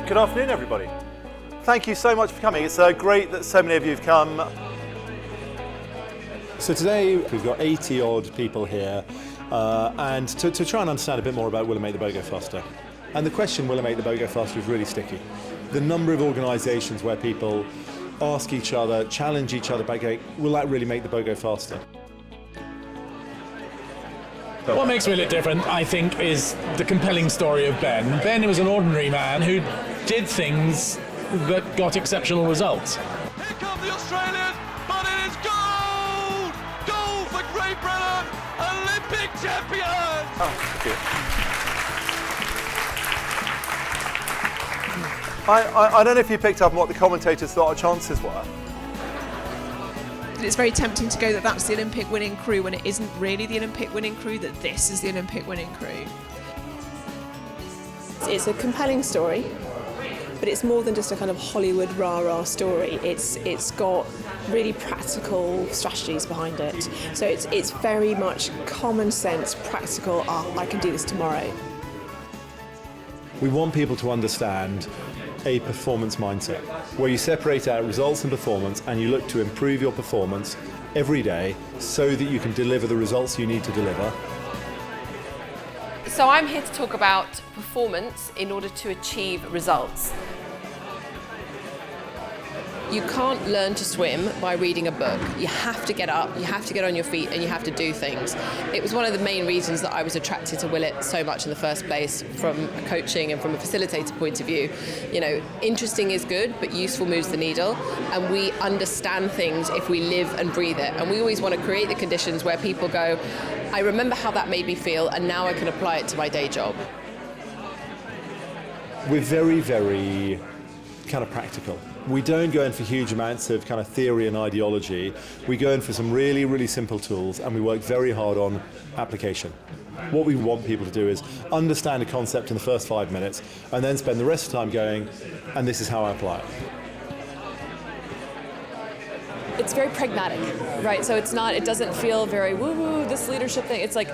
Good afternoon, everybody. Thank you so much for coming. It's great that so many of you have come. So today we've got 80 odd people here and to try and understand a bit more about Will It Make the Boat Go Faster. And the question, will it make the boat go faster, is really sticky. The number of organisations where people ask each other, challenge each other by going, will that really make the boat go faster? What makes Will It different, I think, is the compelling story of Ben. Ben was an ordinary man who did things that got exceptional results. Here come the Australians, but it is gold! Gold for Great Britain, Olympic champions! Oh, thank you. I don't know if you picked up on what the commentators thought our chances were. It's very tempting to go that that's the Olympic winning crew when it isn't really the Olympic winning crew, that this is the Olympic winning crew. It's a compelling story, but it's more than just a kind of Hollywood rah-rah story. It's got really practical strategies behind it. So it's very much common sense, practical, I can do this tomorrow. We want people to understand a performance mindset, where you separate out results and performance and you look to improve your performance every day so that you can deliver the results you need to deliver. So I'm here to talk about performance in order to achieve results. You can't learn to swim by reading a book. You have to get up, you have to get on your feet, and you have to do things. It was one of the main reasons that I was attracted to Will It so much in the first place, from a coaching and from a facilitator point of view. You know, interesting is good, but useful moves the needle, and we understand things if we live and breathe it. And we always want to create the conditions where people go, I remember how that made me feel, and now I can apply it to my day job. We're very, very kind of practical. We don't go in for huge amounts of kind of theory and ideology. We go in for some really, really simple tools, and we work very hard on application. What we want people to do is understand a concept in the first 5 minutes and then spend the rest of the time going, and this is how I apply it. It's very pragmatic, right? So it doesn't feel very woo-woo, this leadership thing. It's like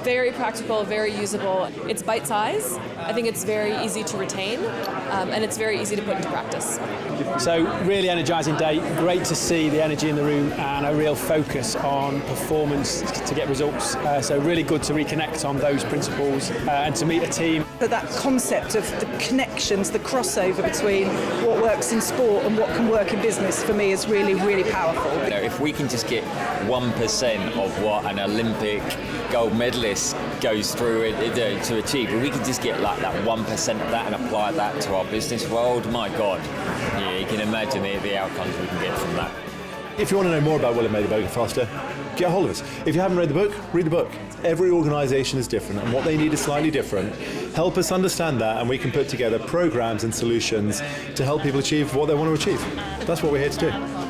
very practical, very usable. It's bite-size. I think it's very easy to retain, and it's very easy to put into practice. So really energising day. Great to see the energy in the room and a real focus on performance to get results. So really good to reconnect on those principles and to meet a team. But that concept of the connections, the crossover between what works in sport and what can work in business, for me is really, really powerful. You know, if we can just get 1% of what an Olympic gold medalist goes through to achieve, if we can just get like that 1% of that and apply that to our business world, my God, yeah, you can imagine the outcomes we can get from that. If you want to know more about Will It Make the Boat Go Faster, get a hold of us. If you haven't read the book, read the book. Every organisation is different and what they need is slightly different. Help us understand that, and we can put together programmes and solutions to help people achieve what they want to achieve. That's what we're here to do.